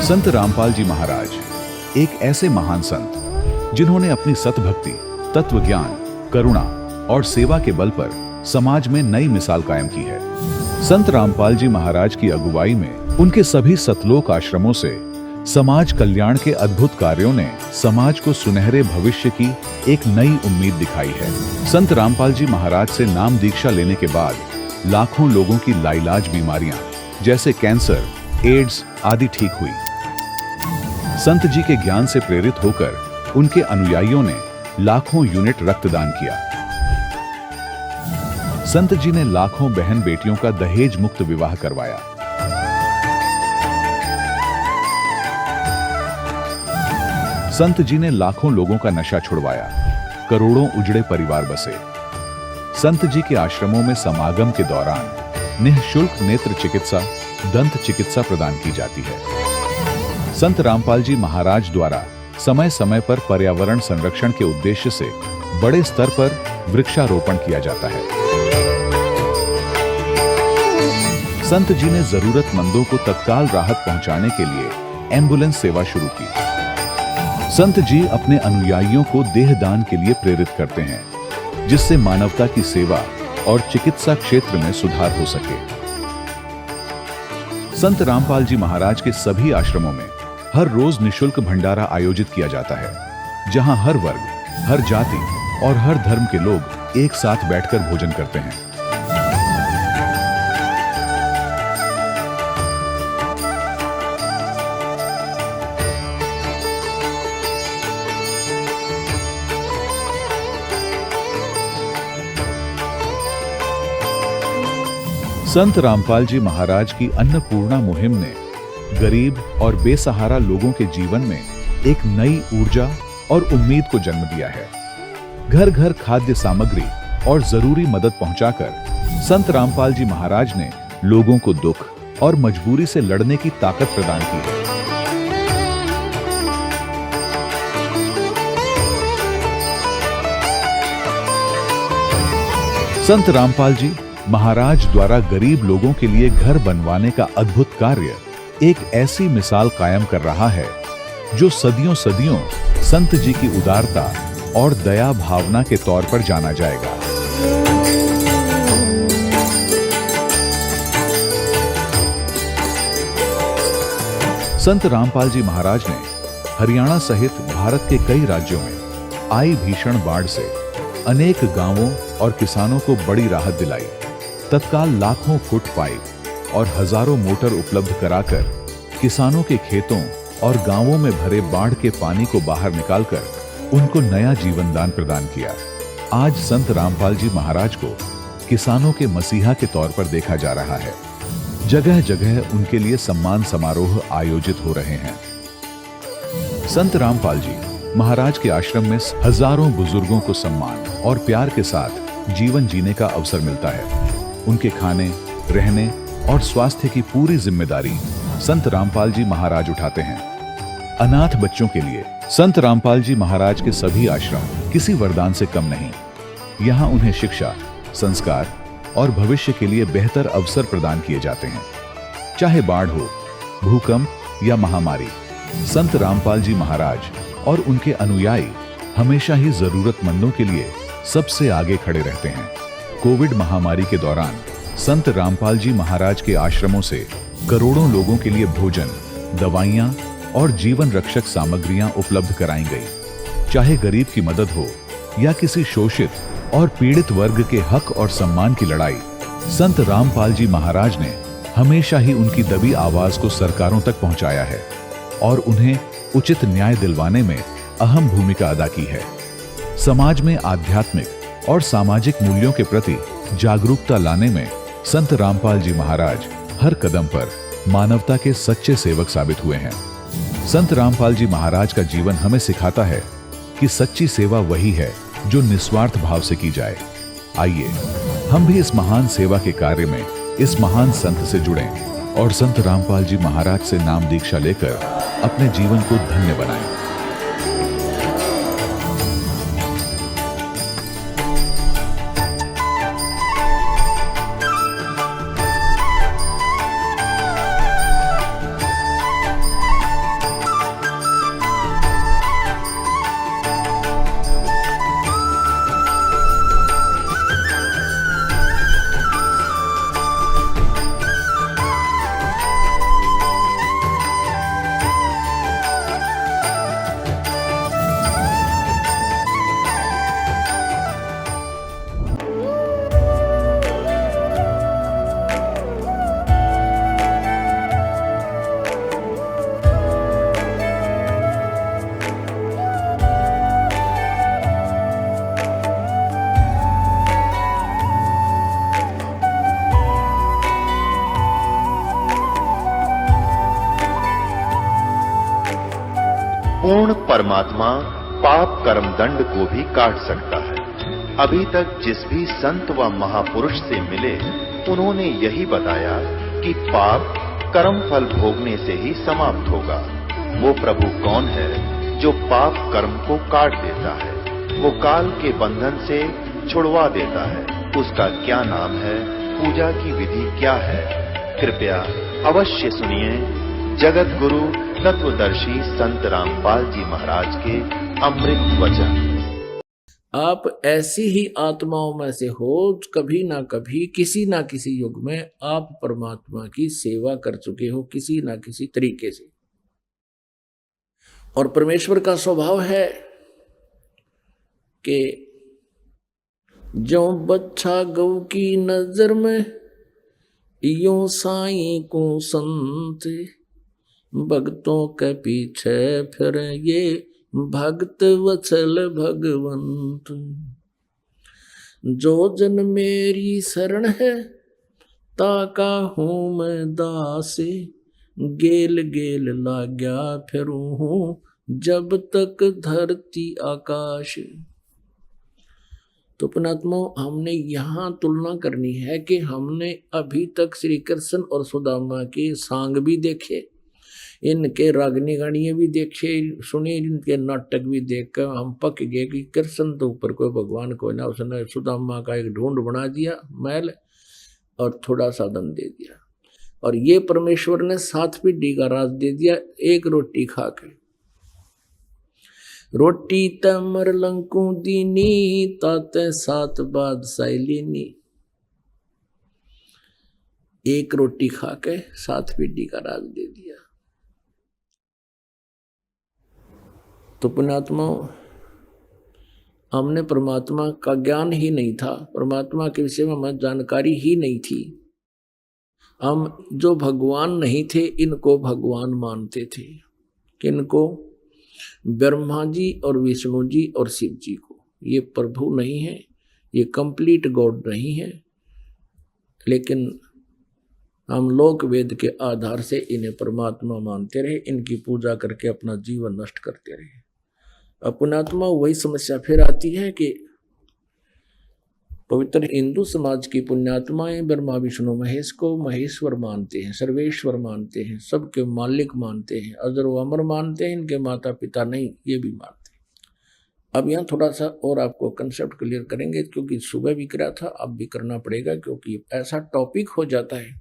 संत रामपाल जी महाराज एक ऐसे महान संत जिन्होंने अपनी सतभक्ति, तत्व ज्ञान, करुणा और सेवा के बल पर समाज में नई मिसाल कायम की है। संत रामपाल जी महाराज की अगुवाई में उनके सभी सतलोक आश्रमों से समाज कल्याण के अद्भुत कार्यों ने समाज को सुनहरे भविष्य की एक नई उम्मीद दिखाई है। संत रामपाल जी महाराज से नाम दीक्षा लेने के बाद लाखों लोगों की लाइलाज बीमारियां जैसे कैंसर, एड्स आदि ठीक हुई। संत जी के ज्ञान से प्रेरित होकर उनके अनुयायियों ने लाखों यूनिट रक्तदान किया। संत जी ने लाखों बहन बेटियों का दहेज मुक्त विवाह करवाया। संत जी ने लाखों लोगों का नशा छुड़वाया, करोड़ों उजड़े परिवार बसे। संत जी के आश्रमों में समागम के दौरान निःशुल्क नेत्र चिकित्सा, दंत चिकित्सा प्रदान की जाती है। संत रामपाल जी महाराज द्वारा समय समय पर पर्यावरण संरक्षण के उद्देश्य से बड़े स्तर पर वृक्षारोपण किया जाता है। संत जी ने जरूरतमंदों को तत्काल राहत पहुंचाने के लिए एम्बुलेंस सेवा शुरू की। संत जी अपने अनुयायियों को देहदान के लिए प्रेरित करते हैं, जिससे मानवता की सेवा और चिकित्सा क्षेत्र में सुधार हो सके। संत रामपाल जी महाराज के सभी आश्रमों में हर रोज निःशुल्क भंडारा आयोजित किया जाता है, जहां हर वर्ग, हर जाति और हर धर्म के लोग एक साथ बैठकर भोजन करते हैं। संत रामपाल जी महाराज की अन्नपूर्णा मुहिम ने गरीब और बेसहारा लोगों के जीवन में एक नई ऊर्जा और उम्मीद को जन्म दिया है। घर घर खाद्य सामग्री और जरूरी मदद पहुंचाकर संत रामपाल जी महाराज ने लोगों को दुख और मजबूरी से लड़ने की ताकत प्रदान की है। संत रामपाल जी महाराज द्वारा गरीब लोगों के लिए घर बनवाने का अद्भुत कार्य एक ऐसी मिसाल कायम कर रहा है जो सदियों सदियों संत जी की उदारता और दया भावना के तौर पर जाना जाएगा। संत रामपाल जी महाराज ने हरियाणा सहित भारत के कई राज्यों में आई भीषण बाढ़ से अनेक गांवों और किसानों को बड़ी राहत दिलाई। तत्काल लाखों फुट पाइप और हजारों मोटर उपलब्ध कराकर किसानों के खेतों और गांवों में भरे बाढ़ के पानी को बाहर निकालकर उनको नया जीवन दान प्रदान किया। आज संत रामपाल जी महाराज को किसानों के मसीहा के तौर पर देखा जा रहा है। जगह जगह उनके लिए सम्मान समारोह आयोजित हो रहे हैं। संत रामपाल जी महाराज के आश्रम में हजारों बुजुर्गों को सम्मान और प्यार के साथ जीवन जीने का अवसर मिलता है। उनके खाने, रहने और स्वास्थ्य की पूरी जिम्मेदारी संत रामपाल जी महाराज उठाते हैं। अनाथ बच्चों के लिए संत रामपाल जी महाराज के सभी आश्रम किसी वरदान से कम नहीं। यहाँ उन्हें शिक्षा, संस्कार और भविष्य के लिए बेहतर अवसर प्रदान किए जाते हैं। चाहे बाढ़ हो, भूकंप या महामारी, संत रामपाल जी महाराज और उनके अनुयायी हमेशा ही जरूरतमंदों के लिए सबसे आगे खड़े रहते हैं। कोविड महामारी के दौरान संत रामपाल जी महाराज के आश्रमों से करोड़ों लोगों के लिए भोजन, दवाइयां और जीवन रक्षक सामग्रियां उपलब्ध कराई गई। चाहे गरीब की मदद हो या किसी शोषित और पीड़ित वर्ग के हक और सम्मान की लड़ाई, संत रामपाल जी महाराज ने हमेशा ही उनकी दबी आवाज को सरकारों तक पहुंचाया है और उन्हें उचित न्याय दिलवाने में अहम भूमिका अदा की है। समाज में आध्यात्मिक और सामाजिक मूल्यों के प्रति जागरूकता लाने में संत रामपाल जी महाराज हर कदम पर मानवता के सच्चे सेवक साबित हुए हैं। संत रामपाल जी महाराज का जीवन हमें सिखाता है कि सच्ची सेवा वही है जो निस्वार्थ भाव से की जाए। आइए हम भी इस महान सेवा के कार्य में इस महान संत से जुड़ें और संत रामपाल जी महाराज से नाम दीक्षा लेकर अपने जीवन को धन्य बनाएं। पूर्ण परमात्मा पाप कर्म दंड को भी काट सकता है। अभी तक जिस भी संत व महापुरुष से मिले, उन्होंने यही बताया कि पाप कर्म फल भोगने से ही समाप्त होगा। वो प्रभु कौन है जो पाप कर्म को काट देता है, वो काल के बंधन से छुड़वा देता है। उसका क्या नाम है, पूजा की विधि क्या है? कृपया अवश्य सुनिए जगत गुरु तत्वदर्शी संत रामपाल जी महाराज के अमृत वचन। आप ऐसी ही आत्माओं में से हो, कभी ना कभी किसी ना किसी युग में आप परमात्मा की सेवा कर चुके हो किसी ना किसी तरीके से। और परमेश्वर का स्वभाव है कि जो बच्चा गौ की नजर में, यूं साईं को संत, भक्तों के पीछे फिर ये भक्त वत्सल भगवंत। जो जन मेरी शरण है, ताका हूं मैं दासे, गेल गेल लाग्या फिरू हूं जब तक धरती आकाश। तो पुणात्मो, हमने यहाँ तुलना करनी है कि हमने अभी तक श्री कृष्ण और सुदामा के सांग भी देखे, इनके रागनी गानियां भी देखे सुने, इनके नाटक भी देखकर हम पक गए कि कृष्ण तो ऊपर कोई भगवान कोई ना, उसने सुदामा का एक ढूंढ बना दिया मैल और थोड़ा साधन दे दिया। और ये परमेश्वर ने 7 पीढ़ी का राज दे दिया एक रोटी खा के। रोटी तमर लंकू दीनी, ताते 7 बादशाही लीनी। एक रोटी खा के 7 पीढ़ी का राज दे दिया। तो पुण्यात्मा, हमने परमात्मा का ज्ञान ही नहीं था, परमात्मा के विषय में हमें जानकारी ही नहीं थी। हम जो भगवान नहीं थे, इनको भगवान मानते थे। किनको? ब्रह्मा जी और विष्णु जी और शिव जी को। ये प्रभु नहीं है, ये कंप्लीट गॉड नहीं है, लेकिन हम लोक वेद के आधार से इन्हें परमात्मा मानते रहे, इनकी पूजा करके अपना जीवन नष्ट करते रहे। पुण्यात्मा, वही समस्या फिर आती है कि पवित्र हिंदू समाज की पुण्यात्माएं ब्रह्मा विष्णु महेश को महेश्वर मानते हैं, सर्वेश्वर मानते हैं, सबके मालिक मानते हैं, अजर व अमर मानते हैं, इनके माता पिता नहीं, ये भी मानते हैं। अब यहाँ थोड़ा सा और आपको कंसेप्ट क्लियर करेंगे, क्योंकि सुबह भी करा था, अब भी करना पड़ेगा, क्योंकि ऐसा टॉपिक हो जाता है।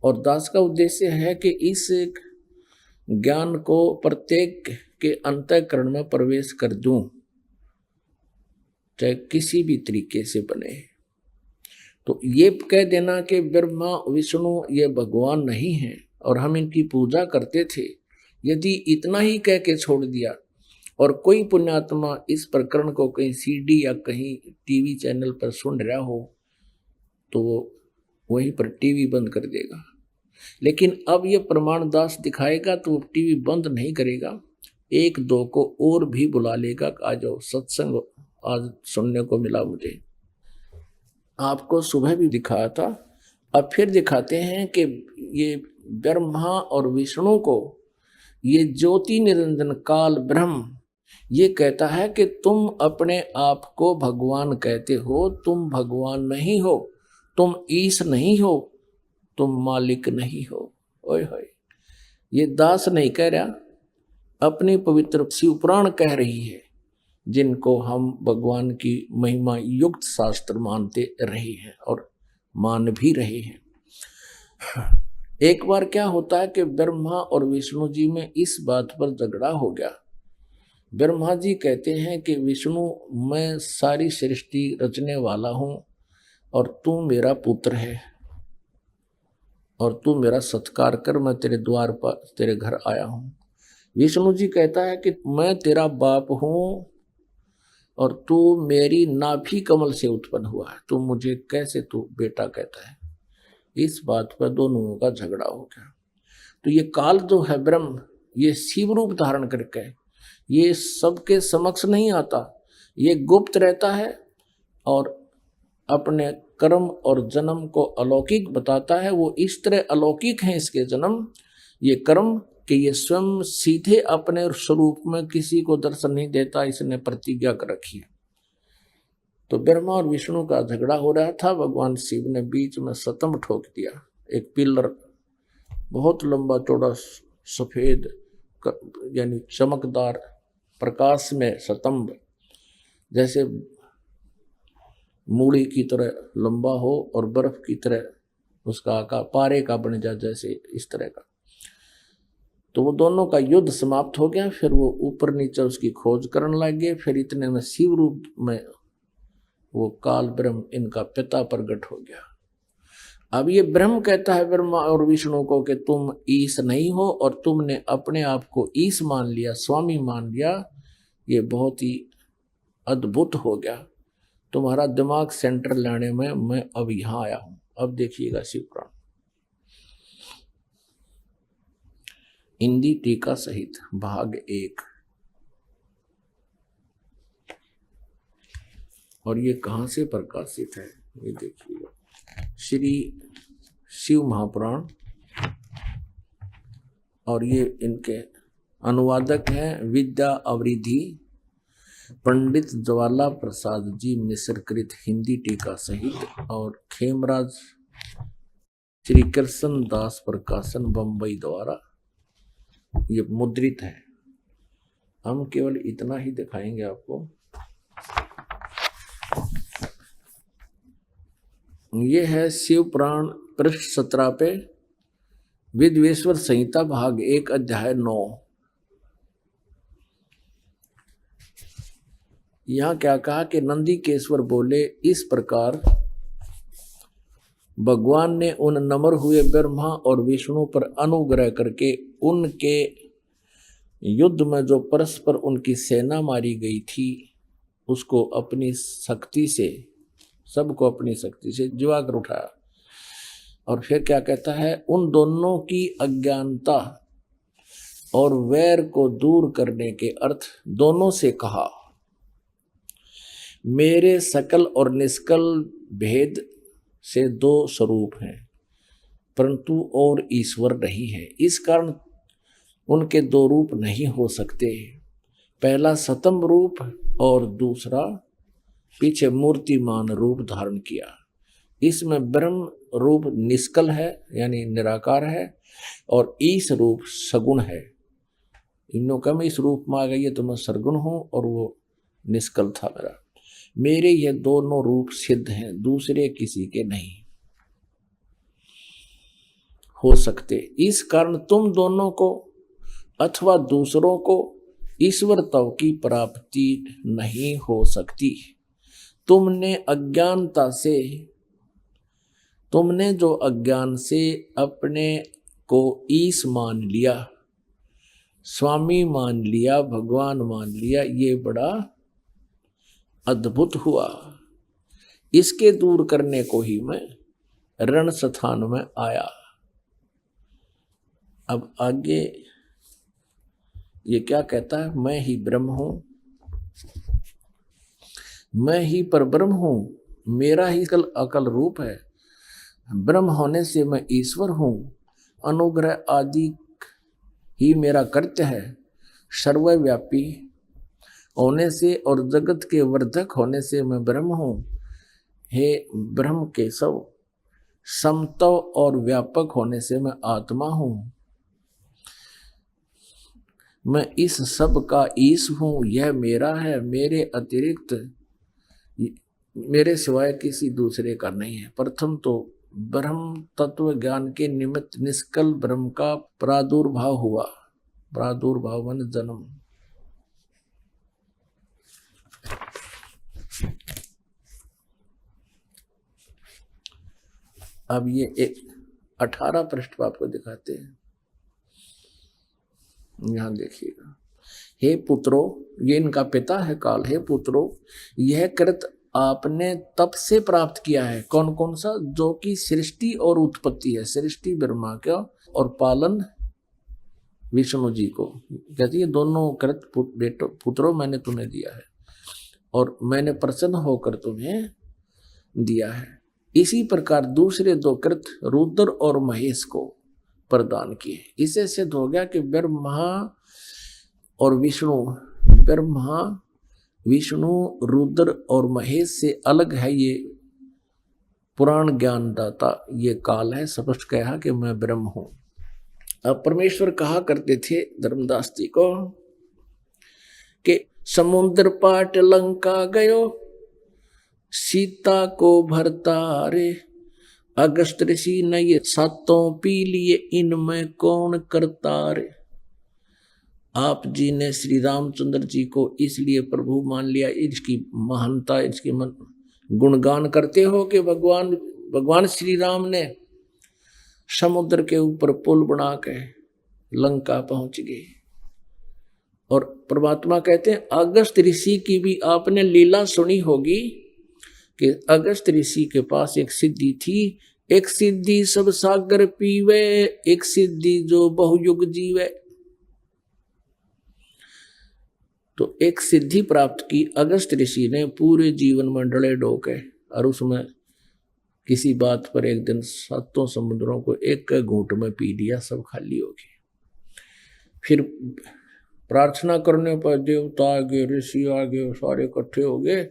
और दास का उद्देश्य है कि इस ज्ञान को प्रत्येक के अंतःकरण में प्रवेश कर दूं, चाहे किसी भी तरीके से बने। तो ये कह देना कि ब्रह्मा विष्णु ये भगवान नहीं है और हम इनकी पूजा करते थे, यदि इतना ही कह के छोड़ दिया और कोई पुण्यात्मा इस प्रकरण को कहीं सीडी या कहीं टीवी चैनल पर सुन रहा हो, तो वो वहीं पर टीवी बंद कर देगा। लेकिन अब ये प्रमाण दास दिखाएगा तो वो टीवी बंद नहीं करेगा, 1-2 को और भी बुला लेगा। आ जाओ, सत्संग आज सुनने को मिला मुझे। आपको सुबह भी दिखाया था, अब फिर दिखाते हैं कि ये ब्रह्मा और विष्णु को ये ज्योति निरंजन काल ब्रह्म ये कहता है कि तुम अपने आप को भगवान कहते हो, तुम भगवान नहीं हो, तुम ईश नहीं हो, तुम मालिक नहीं हो। ओए होए, ये दास नहीं कह रहा, अपनी पवित्र शिवपुराण कह रही है, जिनको हम भगवान की महिमा युक्त शास्त्र मानते रहे हैं और मान भी रहे हैं। एक बार क्या होता है कि ब्रह्मा और विष्णु जी में इस बात पर झगड़ा हो गया। ब्रह्मा जी कहते हैं कि विष्णु, मैं सारी सृष्टि रचने वाला हूं और तू मेरा पुत्र है और तू मेरा सत्कार कर, मैं तेरे द्वार पर तेरे घर आया हूं। विष्णु जी कहता है कि मैं तेरा बाप हूं और तू मेरी नाभि कमल से उत्पन्न हुआ है, तू मुझे कैसे तू बेटा कहता है। इस बात पर दोनों का झगड़ा हो गया। तो ये काल जो है ब्रह्म, ये शिव रूप धारण करके ये सबके समक्ष नहीं आता, ये गुप्त रहता है और अपने कर्म और जन्म को अलौकिक बताता है। वो इस तरह अलौकिक है इसके जन्म, ये कर्म, कि ये स्वयं सीधे अपने स्वरूप में किसी को दर्शन नहीं देता, इसने प्रतिज्ञा कर रखी है। तो ब्रह्मा और विष्णु का झगड़ा हो रहा था, भगवान शिव ने बीच में सतंब ठोक दिया। एक पिलर बहुत लंबा चौड़ा सफेद यानी चमकदार प्रकाश में सतंब, जैसे मूड़ी की तरह लंबा हो और बर्फ की तरह उसका आकार पारे का बन जाए, जैसे इस तरह का। तो वो दोनों का युद्ध समाप्त हो गया। फिर वो ऊपर नीचे उसकी खोज करने लगे। फिर इतने में शिव रूप में वो काल ब्रह्म इनका पिता प्रकट हो गया। अब ये ब्रह्म कहता है ब्रह्मा और विष्णु को कि तुम ईश नहीं हो और तुमने अपने आप को ईश मान लिया, स्वामी मान लिया। ये बहुत ही अद्भुत हो गया, तुम्हारा दिमाग सेंटर लाने में मैं अब यहाँ आया हूं। अब देखिएगा शिव पुराण हिंदी टीका सहित भाग 1। और ये कहाँ से प्रकाशित है ये देखिएगा, श्री शिव महापुराण। और ये इनके अनुवादक हैं विद्या अवरिधि पंडित ज्वाला प्रसाद जी मिश्रकृत हिंदी टीका सहित, और खेमराज श्री कृष्ण दास प्रकाशन बंबई द्वारा ये मुद्रित है। हम केवल इतना ही दिखाएंगे आपको। ये है शिव पुराण पृष्ठ 17 पे विद्वेश्वर संहिता भाग 1 अध्याय 9। यहां क्या कहा कि नंदीकेश्वर बोले, इस प्रकार भगवान ने उन नम्र हुए ब्रह्मा और विष्णु पर अनुग्रह करके उनके युद्ध में जो परस्पर उनकी सेना मारी गई थी उसको अपनी शक्ति से, सबको अपनी शक्ति से जीवा कर उठाया। और फिर क्या कहता है, उन दोनों की अज्ञानता और वैर को दूर करने के अर्थ दोनों से कहा, मेरे सकल और निष्कल भेद से 2 स्वरूप हैं परंतु और ईश्वर नहीं है। इस कारण उनके 2 रूप नहीं हो सकते। पहला सतम रूप और दूसरा पीछे मूर्तिमान रूप धारण किया। इसमें ब्रह्म रूप निष्कल है यानी निराकार है, और ईश रूप सगुण है। इन लोगों का मैं इस रूप में आ गई है तो मैं सरगुण हूं और वो निष्कल था मेरा। मेरे ये दोनों रूप सिद्ध हैं, दूसरे किसी के नहीं हो सकते। इस कारण तुम दोनों को अथवा दूसरों को ईश्वर तव की प्राप्ति नहीं हो सकती। तुमने जो अज्ञान से अपने को ईश मान लिया, स्वामी मान लिया, भगवान मान लिया, ये बड़ा अद्भुत हुआ। इसके दूर करने को ही मैं रण स्थान में आया। अब आगे ये क्या कहता है, मैं ही ब्रह्म हूं, मैं ही परब्रह्म हूं, मेरा ही अकल रूप है। ब्रह्म होने से मैं ईश्वर हूं, अनुग्रह आदि ही मेरा कर्तव्य है। सर्वव्यापी होने से और जगत के वर्धक होने से मैं ब्रह्म हूं। हे ब्रह्म केशव, समत्व और व्यापक होने से मैं आत्मा हूं। मैं इस सब का ईश हूं, यह मेरा है, मेरे अतिरिक्त मेरे सिवाय किसी दूसरे का नहीं है। प्रथम तो ब्रह्म तत्व ज्ञान के निमित्त निष्कल ब्रह्म का प्रादुर्भाव हुआ। प्रादुर्भाव माने जन्म। अब ये एक 18 पृष्ठ पर आपको दिखाते हैं, यहां देखिएगा। हे पुत्रो, ये इनका पिता है काल। हे पुत्रो, यह कृत आपने तप से प्राप्त किया है। कौन कौन सा? जो कि सृष्टि और उत्पत्ति है। सृष्टि ब्रह्मा का और पालन विष्णु जी को। कहती है दोनों कृत पुत्रों मैंने तुम्हें दिया है और मैंने प्रसन्न होकर तुम्हें दिया है। इसी प्रकार दूसरे 2 कृत रुद्र और महेश को प्रदान किए। इससे सिद्ध हो गया कि ब्रह्मा और ब्रह्मा विष्णु रुद्र और महेश से अलग है। ये पुराण ज्ञानदाता ये काल है, स्पष्ट कहा कि मैं ब्रह्म हूं। अब परमेश्वर कहा करते थे धर्मदास जी को कि समुद्र पाट लंका गयो, सीता को भरतारे, अगस्त ऋषि ने ये सातों पी लिए, इनमें कौन करतारे। आप जी ने श्री रामचंद्र जी को इसलिए प्रभु मान लिया, इसकी महानता, इसकी गुणगान करते हो कि भगवान श्री राम ने समुद्र के ऊपर पुल बना के लंका पहुंच गए। और परमात्मा कहते हैं अगस्त ऋषि की भी आपने लीला सुनी होगी कि अगस्त ऋषि के पास एक सिद्धि थी। एक सिद्धि सब सागर पीवे, एक सिद्धि जो बहुयुग जीवे। तो एक सिद्धि प्राप्त की अगस्त ऋषि ने, पूरे जीवन में डले डोके, और उसमें किसी बात पर एक दिन सातों समुद्रों को एक घूंट में पी लिया, सब खाली हो गए। फिर प्रार्थना करने पर देवता आ गए, ऋषि आ गए, सारे इकट्ठे हो गए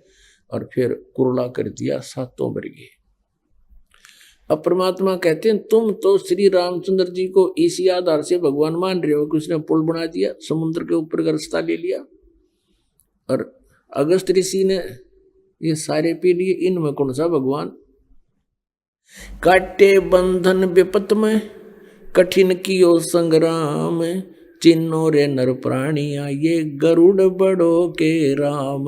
और फिर कुरला कर दिया, सातों मर गए। अब परमात्मा कहते हैं तुम तो श्री रामचंद्र जी को इसी आधार से भगवान मान रहे हो कि उसने पुल बना दिया, समुद्र के ऊपर का रास्ता ले लिया, और अगस्त ऋषि ने ये सारे पी लिए, इनमें कौन सा भगवान। काटे बंधन विपत में, कठिन कियो संग्राम, चिन्नो रे नर प्राणिया, ये गरुड़ बड़ो के राम।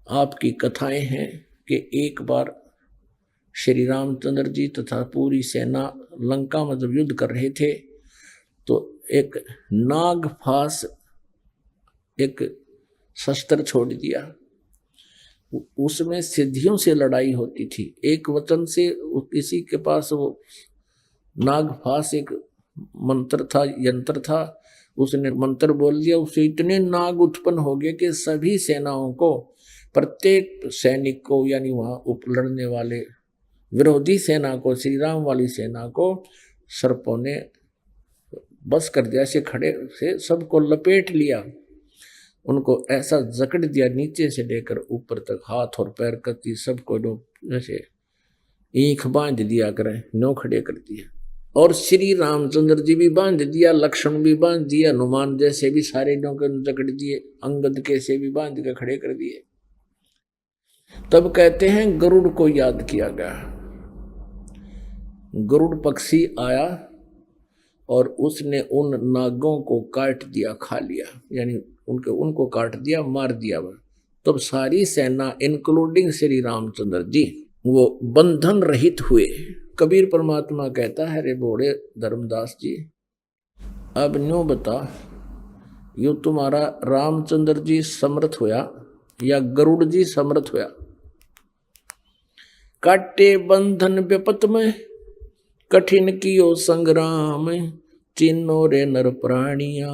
आपकी कथाएं हैं कि एक बार श्री रामचंद्र जी तथा पूरी सेना लंका में जब युद्ध कर रहे थे तो एक नागफास एक शस्त्र छोड़ दिया। उसमें सिद्धियों से लड़ाई होती थी। एक वचन से किसी के पास वो नागफास एक मंत्र था, यंत्र था, उसने मंत्र बोल दिया, उससे इतने नाग उत्पन्न हो गए कि सभी सेनाओं को, प्रत्येक सैनिक को, यानी वहां लड़ने वाले विरोधी सेना को, श्री राम वाली सेना को सर्पों ने बस कर दिया। ऐसे खड़े से सबको लपेट लिया, उनको ऐसा जकड़ दिया नीचे से लेकर ऊपर तक, हाथ और पैर कती सबको जैसे ईख बांध दिया करें, नो खड़े कर दिया। और श्री रामचंद्र जी भी बांध दिया, लक्ष्मण भी बांध दिया, हनुमान जैसे भी सारे नो के जकड़ दिए, अंगद के से भी बांध के खड़े कर दिए। तब कहते हैं गरुड़ को याद किया गया। गरुड़ पक्षी आया और उसने उन नागों को काट दिया, खा लिया, यानी उनको काट दिया, मार दिया। तब सारी सेना इंक्लूडिंग श्री रामचंद्र जी वो बंधन रहित हुए। कबीर परमात्मा कहता है, रे बोड़े धर्मदास जी, अब न्यू बता, यो तुम्हारा रामचंद्र जी समर्थ होया या गरुड़ जी समर्थ होया। काटे बंधन विपत में, कठिन कियो संग्राम, चिन्नो रे नर प्राणिया,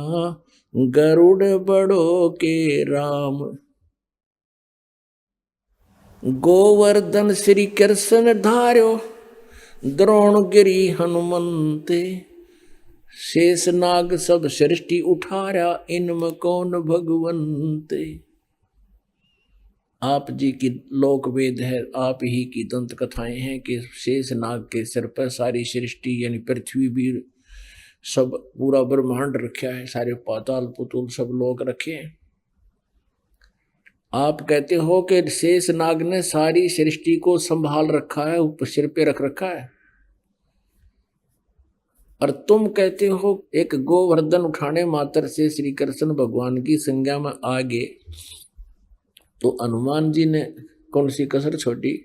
गरुड़ बड़ो के राम। गोवर्धन श्री कृष्ण धार्यो, द्रोणगिरी हनुमंते, शेष नाग सब सृष्टि उठारा, इनमें कौन भगवंते। आप जी की लोक वेद है, आप ही की दंत कथाएं हैं कि शेष नाग के सिर पर सारी सृष्टि यानी पृथ्वी भी, सब पूरा ब्रह्मांड रखा है, सारे पाताल पुतुल सब लोग रखे हैं। आप कहते हो कि शेष नाग ने सारी सृष्टि को संभाल रखा है, ऊपर सिर पे रख रखा है, और तुम कहते हो एक गोवर्धन उठाने मात्र से श्री कृष्ण भगवान की संज्ञा में आ गए। तो हनुमान जी ने कौन सी कसर छोड़ी,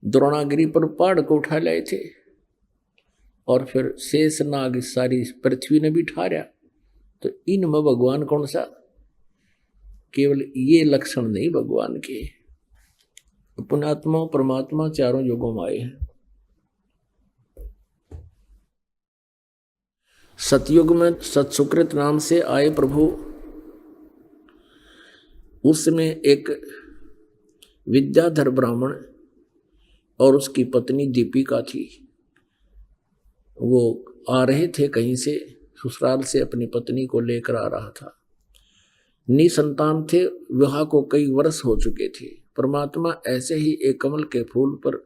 द्रोणागिरी पर पहाड़ को उठा लाए थे, और फिर शेष नाग सारी पृथ्वी ने भी ठारा। तो इनमें भगवान कौन सा। केवल ये लक्षण नहीं भगवान के, पुण्यात्मा परमात्मा चारों युगों में आए हैं। सतयुग में सत्सुकृत नाम से आए प्रभु, उसमें एक विद्याधर ब्राह्मण और उसकी पत्नी दीपिका थी। वो आ रहे थे कहीं से, ससुराल से अपनी पत्नी को लेकर आ रहा था। निसंतान थे, विवाह को कई वर्ष हो चुके थे। परमात्मा ऐसे ही एक कमल के फूल पर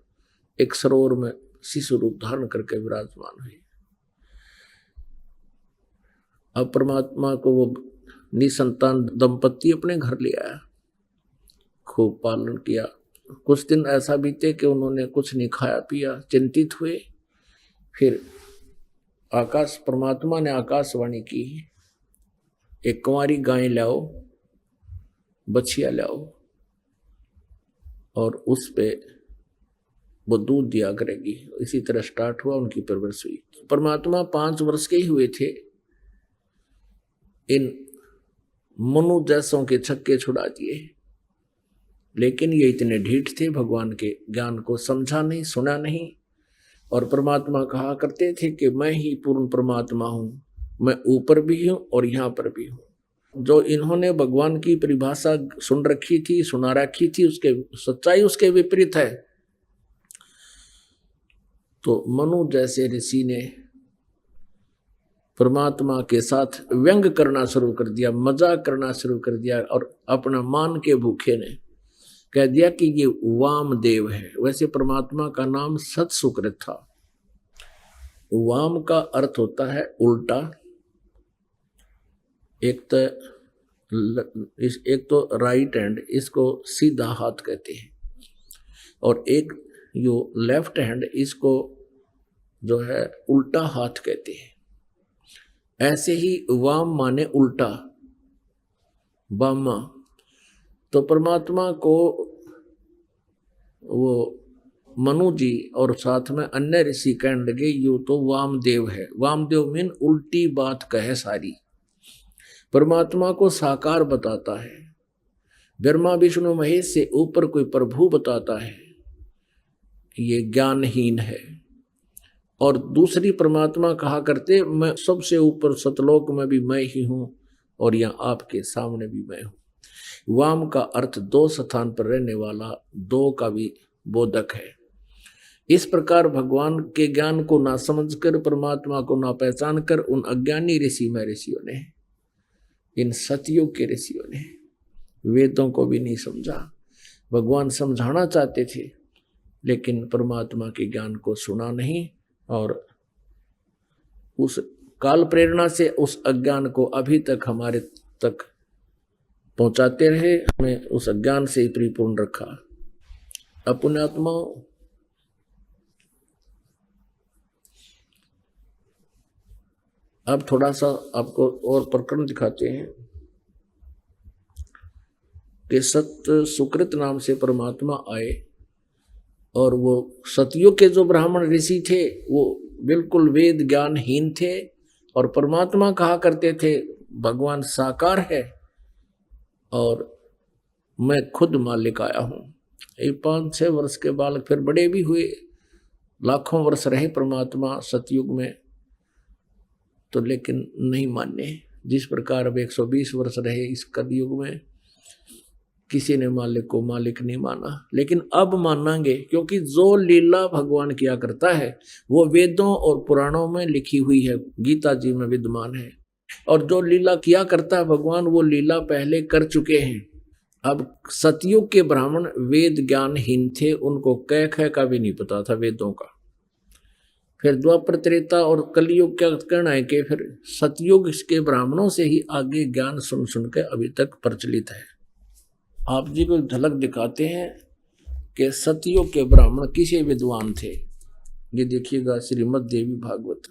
एक सरोवर में शिशु रूप धारण करके विराजमान हुए। अब परमात्मा को वो निसंतान दंपति अपने घर ले आया, खूब पालन किया। कुछ दिन ऐसा बीते कि उन्होंने कुछ नहीं खाया पिया, चिंतित हुए। फिर परमात्मा ने आकाशवाणी की, एक कुंवारी गाय लाओ, बछिया लाओ, और उस पे वो दूध दिया करेगी। इसी तरह स्टार्ट हुआ, उनकी परवरिश हुई। परमात्मा 5 वर्ष के ही हुए थे, इन मनु जैसों के छक्के छुड़ा दिए। लेकिन ये इतने ढीठ थे, भगवान के ज्ञान को समझा नहीं, सुना नहीं। और परमात्मा कहा करते थे कि मैं ही पूर्ण परमात्मा हूं, मैं ऊपर भी हूं और यहां पर भी हूं। जो इन्होंने भगवान की परिभाषा सुन रखी थी, सुना रखी थी, उसके सच्चाई उसके विपरीत है। तो मनु जैसे ऋषि ने परमात्मा के साथ व्यंग करना शुरू कर दिया, मजाक करना शुरू कर दिया, और अपना मान के भूखे ने कह दिया कि ये वामदेव है। वैसे परमात्मा का नाम सत सुकृत था। वाम का अर्थ होता है उल्टा। एक तो राइट हैंड, इसको सीधा हाथ कहते हैं, और एक जो लेफ्ट हैंड, इसको जो है उल्टा हाथ कहते हैं। ऐसे ही वाम माने उल्टा, बामा। तो परमात्मा को वो मनु जी और साथ में अन्य ऋषि कहने लगे, यू तो वामदेव है। वामदेव मीन उल्टी बात कहे सारी, परमात्मा को साकार बताता है। ब्रह्मा विष्णु महेश से ऊपर कोई प्रभु बताता है, ये ज्ञानहीन है। और दूसरी परमात्मा कहा करते, मैं सबसे ऊपर सतलोक में भी मैं ही हूं, और यहां आपके सामने भी मैं हूं। वाम का अर्थ 2 स्थान पर रहने वाला, 2 का भी बोधक है। इस प्रकार भगवान के ज्ञान को ना समझकर, परमात्मा को ना पहचान कर, उन अज्ञानी ऋषियों ने, इन सतयुग के ऋषियों ने वेदों को भी नहीं समझा। भगवान समझाना चाहते थे, लेकिन परमात्मा के ज्ञान को सुना नहीं, और उस काल प्रेरणा से उस अज्ञान को अभी तक हमारे तक पहुंचाते रहे, हमें उस अज्ञान से ही परिपूर्ण रखा। अपने आत्माओं, अब थोड़ा सा आपको और प्रकरण दिखाते हैं कि सत्य सुकृत नाम से परमात्मा आए, और वो सतयुग के जो ब्राह्मण ऋषि थे वो बिल्कुल वेद ज्ञानहीन थे, और परमात्मा कहा करते थे भगवान साकार है और मैं खुद मालिक आया हूँ। 5-6 वर्ष के बालक फिर बड़े भी हुए, लाखों वर्ष रहे परमात्मा सतयुग में, तो लेकिन नहीं माने। जिस प्रकार अब 120 वर्ष रहे इस कलयुग में, किसी ने मालिक को मालिक नहीं माना, लेकिन अब मानेंगे, क्योंकि जो लीला भगवान किया करता है वो वेदों और पुराणों में लिखी हुई है, गीता जी में विद्यमान है। और जो लीला किया करता है भगवान, वो लीला पहले कर चुके हैं। अब सतयुग के ब्राह्मण वेद ज्ञानहीन थे, उनको कह खै का भी नहीं पता था वेदों का। फिर द्वापर त्रेता और कलयुग क्या कहना है कि फिर सतयुग के ब्राह्मणों से ही आगे ज्ञान सुन सुन के अभी तक प्रचलित है। आप जी को झलक दिखाते हैं कि सतयुग के ब्राह्मण किसे विद्वान थे। ये देखिएगा, श्रीमद् देवी भागवत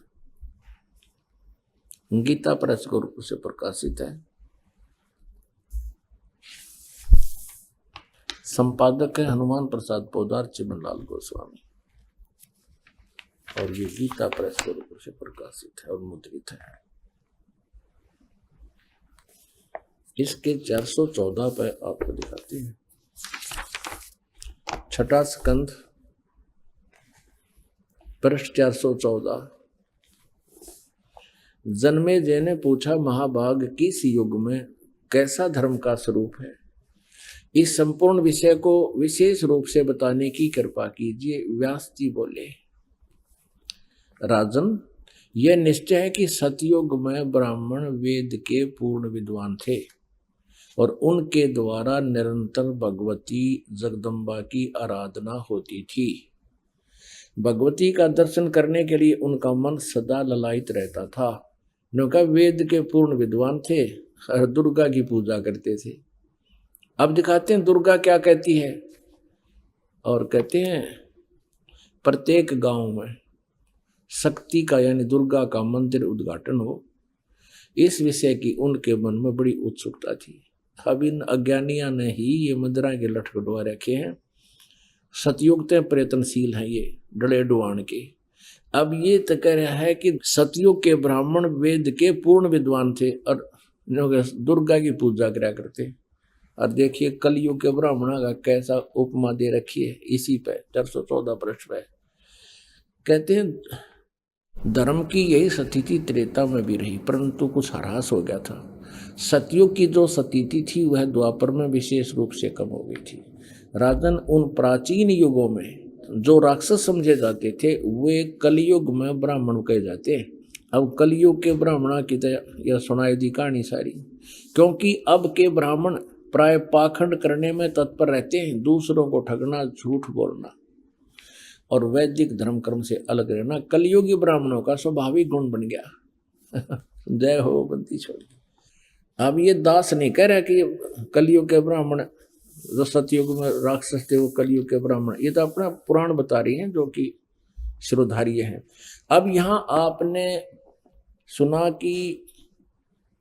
गीता प्रेस के रूप से प्रकाशित है। संपादक है हनुमान प्रसाद पोदार, चिमनलाल गोस्वामी, और ये गीता प्रेस के रूप से प्रकाशित है और मुद्रित है। इसके 414 पे आपको दिखाते हैं। 6ठा स्कंध, पृष्ठ 414। जन्मेजय ने पूछा, महाभाग किस युग में कैसा धर्म का स्वरूप है? इस संपूर्ण विषय को विशेष रूप से बताने की कृपा कीजिए। व्यास जी बोले, राजन, यह निश्चय है कि सतयुग में ब्राह्मण वेद के पूर्ण विद्वान थे और उनके द्वारा निरंतर भगवती जगदम्बा की आराधना होती थी। भगवती का दर्शन करने के लिए उनका मन सदा ललायित रहता था। उनका वेद के पूर्ण विद्वान थे और दुर्गा की पूजा करते थे। अब दिखाते हैं दुर्गा क्या कहती है, और कहते हैं प्रत्येक गांव में शक्ति का यानी दुर्गा का मंदिर उद्घाटन हो, इस विषय की उनके मन में बड़ी उत्सुकता थी। अब इन अज्ञानियों ने ही ये मंदिर के लटकटवा रखे हैं। सतयुग ते प्रयत्नशील हैं ये डले डुआन के। अब ये तो कह रहा है कि सतयुग के ब्राह्मण वेद के पूर्ण विद्वान थे और दुर्गा की पूजा करा करते। और देखिए कलयुग के ब्राह्मण का कैसा उपमा दे रखी है इसी पे 414 पृष्ठ पे। कहते हैं धर्म की यही स्थिति त्रेता में भी रही, परंतु कुछ ह्रास हो गया था। सतयुग की जो स्थिति थी वह द्वापर में विशेष रूप से कम हो गई थी। राजन, उन प्राचीन युगों में जो राक्षस समझे जाते थे वे कलयुग में ब्राह्मण कहे जाते हैं। अब कलयुग के ब्राह्मण की यह सुनाई दी कहानी सारी, क्योंकि अब के ब्राह्मण प्राय पाखंड करने में तत्पर रहते हैं, दूसरों को ठगना, झूठ बोलना और वैदिक धर्म कर्म से अलग रहना कलयुगी ब्राह्मणों का स्वाभाविक गुण बन गया। जय हो बंदी छोड़ी। अब ये दास नहीं कह रहा कि कलयुग के ब्राह्मण जो सतयुग में राक्षस थे वो कलयुग के ब्राह्मण, ये तो अपना पुराण बता रही हैं जो कि श्रोधार्य हैं। अब यहाँ आपने सुना कि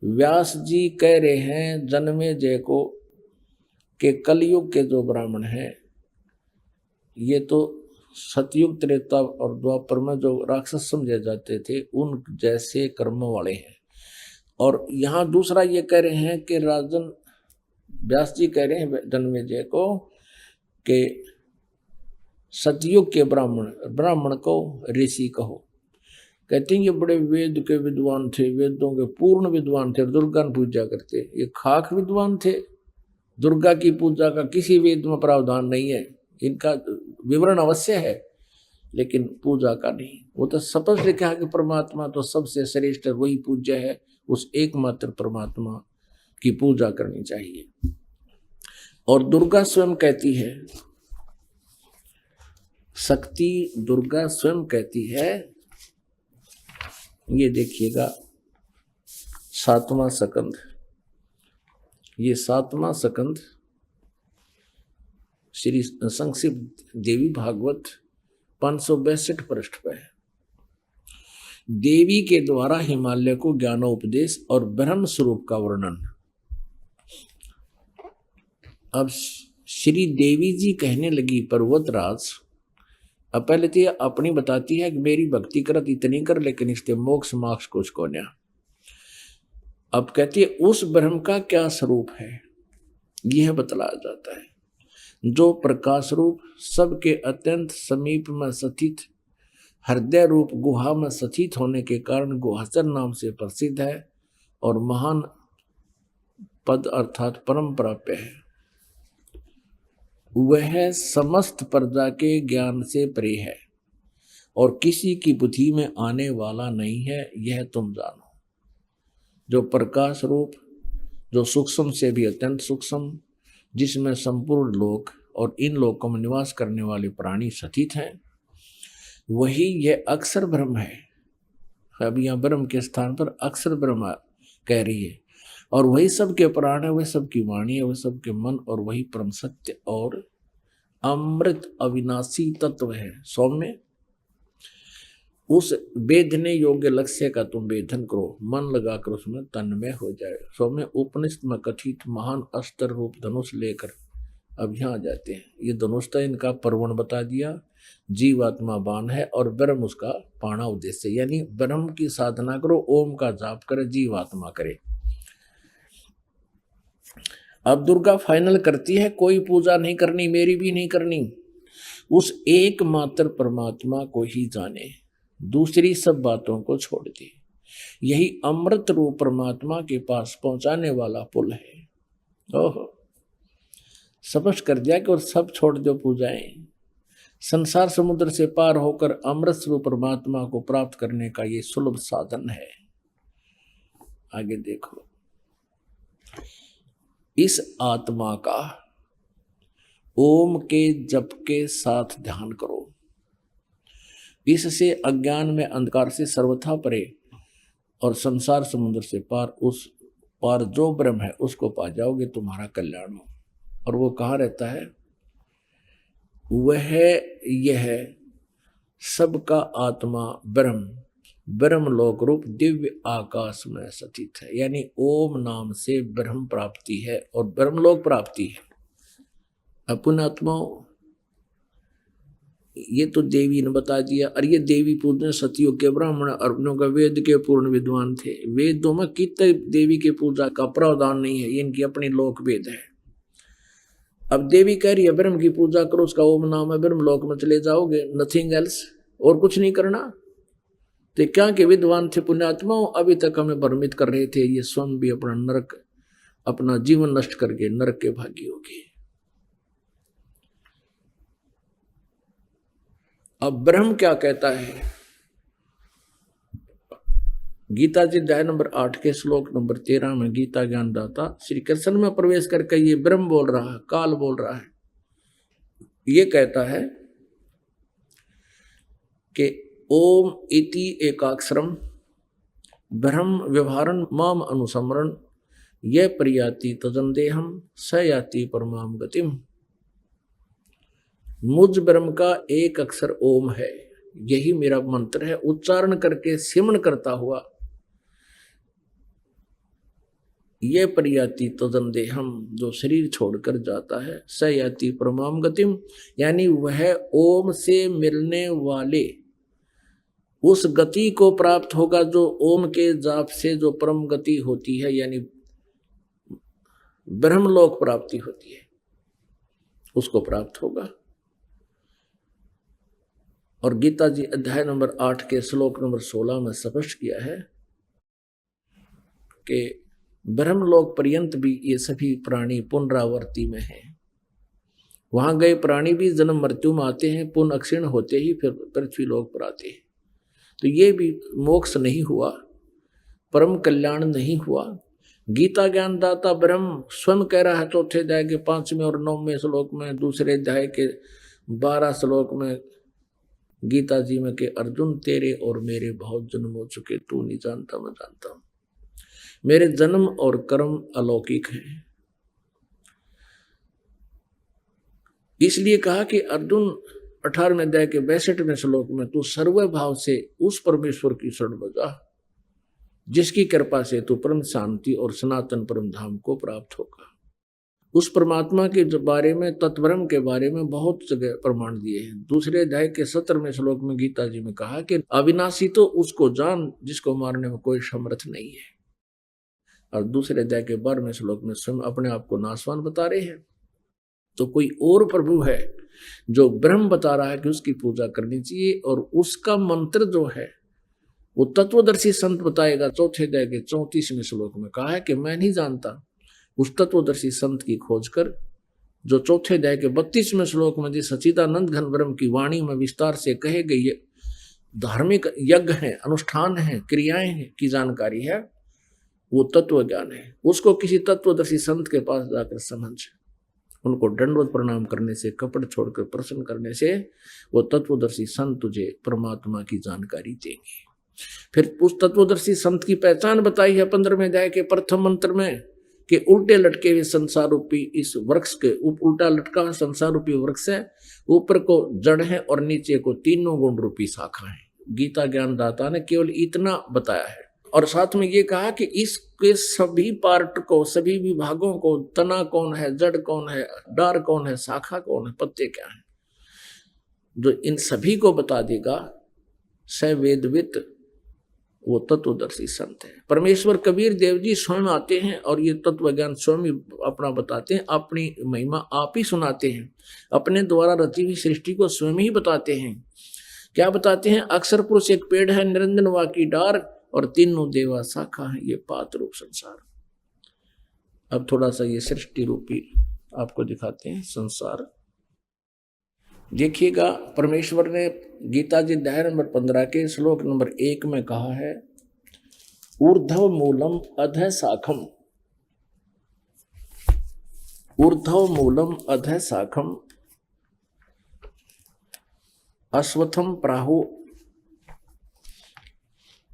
व्यास जी कह रहे हैं जन्मेजय को कि कलयुग के जो ब्राह्मण हैं ये तो सतयुग त्रेता और द्वापर में जो राक्षस समझे जाते थे उन जैसे कर्म वाले हैं। और यहाँ दूसरा ये कह रहे हैं कि राजन व्यास जी कह रहे हैं जन्मेजय को कि सतयुग के ब्राह्मण को ऋषि कहो। कहते हैं ये बड़े वेद के विद्वान थे, वेदों के पूर्ण विद्वान थे, दुर्गा की पूजा करते। ये खाक विद्वान थे, दुर्गा की पूजा का किसी वेद में प्रावधान नहीं है। इनका विवरण अवश्य है लेकिन पूजा का नहीं। वो तो स्पष्ट लिखा है कि परमात्मा तो सबसे श्रेष्ठ है, वही पूज्य है, उस एकमात्र परमात्मा की पूजा करनी चाहिए। और दुर्गा स्वयं कहती है, शक्ति दुर्गा स्वयं कहती है, ये देखिएगा 7वां स्कंद, ये 7वां स्कंद श्री संक्षिप्त देवी भागवत 562 पृष्ठ पर है। देवी के द्वारा हिमालय को ज्ञानोपदेश और ब्रह्म स्वरूप का वर्णन। अब श्री देवी जी कहने लगी पर्वतराज, अब पहले तो यह अपनी बताती है कि मेरी भक्ति करत इतनी कर लेकिन इसके मोक्ष मोक्ष कुछ को न्या। अब कहती है उस ब्रह्म का क्या स्वरूप है यह बतलाया जाता है, जो प्रकाश रूप सबके अत्यंत समीप में स्थित हृदय रूप गुहा में स्थित होने के कारण गुहाचर नाम से प्रसिद्ध है और महान पद अर्थात परम प्राप्य है। वह समस्त प्रजा के ज्ञान से परे है और किसी की बुद्धि में आने वाला नहीं है, यह तुम जानो। जो प्रकाश रूप, जो सूक्ष्म से भी अत्यंत सूक्ष्म, जिसमें संपूर्ण लोक और इन लोकों में निवास करने वाले प्राणी स्थित हैं, वही यह अक्षर ब्रह्म है। अब यहाँ ब्रह्म के स्थान पर अक्षर ब्रह्म कह रही है, और वही सबके प्राण है, वही सबकी वाणी है, वही सबके मन, और वही परम सत्य और अमृत अविनाशी तत्व है। सौम्य उस वेदने योग्य लक्ष्य का तुम वेदन करो, मन लगाकर उसमें तन्मय हो जाए। सौम्य उपनिषद में कथित महान अस्त्र रूप धनुष लेकर अब यहाँ आ जाते हैं। ये धनुष तो इनका पर्वण बता दिया, जीवात्मा बाण है और ब्रह्म उसका पाणा उद्देश्य, यानी ब्रह्म की साधना करो, ओम का जाप करे, जीवात्मा करे। अब दुर्गा फाइनल करती है कोई पूजा नहीं करनी, मेरी भी नहीं करनी, उस एकमात्र परमात्मा को ही जाने, दूसरी सब बातों को छोड़ दे। यही अमृत रूप परमात्मा के पास पहुंचाने वाला पुल है। ओहो, स्पष्ट कर दिया कि और सब छोड़ दो पूजाएं, संसार समुद्र से पार होकर अमृत स्वरूप परमात्मा को प्राप्त करने का ये सुलभ साधन है। आगे देखो, इस आत्मा का ओम के जप के साथ ध्यान करो। इससे अज्ञान में अंधकार से सर्वथा परे और संसार समुद्र से पार उस पार जो ब्रह्म है उसको पा जाओगे, तुम्हारा कल्याण हो। और वो कहाँ रहता है? वह यह सबका आत्मा ब्रह्म लोक रूप दिव्य आकाश में स्थित है। यानी ओम नाम से ब्रह्म प्राप्ति है और ब्रह्मलोक प्राप्ति है। अपन आत्माओं, ये तो देवी ने बता दिया। और ये देवी पूजने सतियों के ब्राह्मण अर्जुनों का वेद के पूर्ण विद्वान थे। वेदों में कितने देवी के पूजा का प्रावधान नहीं है, ये इनकी अपनी लोक वेद है। अब देवी कह रही है ब्रह्म की पूजा करो, उसका ओम नाम है, ब्रह्म लोक में चले जाओगे, नथिंग एल्स, और कुछ नहीं करना। तो क्या के विद्वान थे पुण्यात्माओं, अभी तक हमें भ्रमित कर रहे थे। ये स्वयं भी अपना जीवन नष्ट करके नरक के भागी होगी। अब ब्रह्म क्या कहता है? गीता जी अध्याय नंबर 8 के श्लोक नंबर 13 में गीता ज्ञान दाता श्री कृष्ण में प्रवेश करके ये ब्रह्म बोल रहा है, काल बोल रहा है। ये कहता है कि ओम इति एकाक्षरम ब्रह्म व्यवहारन माम अनुसमरण ये प्रयाति तजंदेहम स याति परमाम गतिम। मुझ ब्रह्म का एक अक्षर ओम है, यही मेरा मंत्र है। उच्चारण करके सिमरण करता हुआ ये प्रयाति तदंदेहम, जो शरीर छोड़कर जाता है, स याति परमाम गतिम, यानी वह ओम से मिलने वाले उस गति को प्राप्त होगा जो ओम के जाप से जो परम गति होती है, यानी ब्रह्मलोक प्राप्ति होती है, उसको प्राप्त होगा। और गीता जी अध्याय नंबर 8 के श्लोक नंबर 16 में स्पष्ट किया है कि ब्रह्मलोक पर्यंत भी ये सभी प्राणी पुनरावर्ती में हैं। वहां गए प्राणी भी जन्म मृत्यु में आते हैं, पुनः अक्षीण होते ही फिर पृथ्वी लोक पर आते हैं। तो ये भी मोक्ष नहीं हुआ, परम कल्याण नहीं हुआ। गीता ज्ञान दाता ब्रह्म स्वयं कह रहा है चौथे अध्याय के 5वें और 9वें श्लोक में, दूसरे अध्याय के 12 श्लोक में गीता जी में कि अर्जुन तेरे और मेरे बहुत जन्म हो चुके, तू नहीं जानता मैं जानता हूं। मेरे जन्म और कर्म अलौकिक हैं। इसलिए कहा कि अर्जुन 18वें अध्याय के 62वें श्लोक में तू सर्वभाव से उस परमेश्वर की शरण में जा जिसकी कृपा से तू परम शांति और सनातन परम धाम को प्राप्त होगा। उस परमात्मा के बारे में, तत्ब्रह्म के बारे में बहुत जगह प्रमाण दिए हैं। दूसरे अध्याय के 17वें श्लोक में गीता जी में कहा कि अविनाशी तो उसको जान जिसको मारने में कोई समर्थ नहीं है। और दूसरे अध्याय के 12वें श्लोक में स्वयं अपने आप को नासवान बता रहे हैं। तो कोई और प्रभु है जो ब्रह्म बता रहा है कि उसकी पूजा करनी चाहिए, और उसका मंत्र जो है वो तत्वदर्शी संत बताएगा। चौथे अध्याय के 34वें श्लोक में कहा है कि मैं नहीं जानता। उस तत्वदर्शी संत की खोज कर, जो चौथे अध्याय के 32वें श्लोक में जिस सच्चिदानंद घन ब्रह्म की वाणी में विस्तार से कहे गई धार्मिक यज्ञ है, अनुष्ठान है, क्रियाएं हैं की जानकारी है, वो तत्व ज्ञान है। उसको किसी तत्वदर्शी संत के पास जाकर समझ, उनको दंडवत प्रणाम करने से, कपट छोड़कर प्रसन्न करने से वो तत्वदर्शी संत तुझे परमात्मा की जानकारी देंगे। फिर उस तत्वदर्शी संत की पहचान बताई है 15वें अध्याय के प्रथम मंत्र में कि उल्टे लटके हुए संसार रूपी इस वृक्ष के उल्टा लटका हुआ संसार रूपी वृक्ष है, ऊपर को जड़ है और नीचे को तीनों गुण रूपी शाखा है। गीता ज्ञान दाता ने केवल इतना बताया है। और साथ में ये कहा कि इसके सभी पार्ट को, सभी विभागों को, तना कौन है, जड़ कौन है, डार कौन है, शाखा कौन है, पत्ते क्या है, जो इन सभी को बता देगा स वेदवित, वो तत्वदर्शी संत है। परमेश्वर कबीर देव जी स्वयं आते हैं और ये तत्व ज्ञान स्वयं ही अपना बताते हैं, अपनी महिमा आप ही सुनाते हैं, अपने द्वारा रची हुई सृष्टि को स्वयं ही बताते हैं। क्या बताते हैं? अक्षर पुरुष एक पेड़ है, निरंजन वा की डार, और तीनों देवा शाखा है, ये पात रूप संसार। अब थोड़ा सा ये सृष्टि रूपी आपको दिखाते हैं संसार। देखिएगा, परमेश्वर ने गीता जी अध्याय नंबर 15 के श्लोक नंबर 1 में कहा है, ऊर्ध्व मूलम अधः शाखम, ऊर्ध्व मूलम अधः शाखम अश्वत्थम प्राहु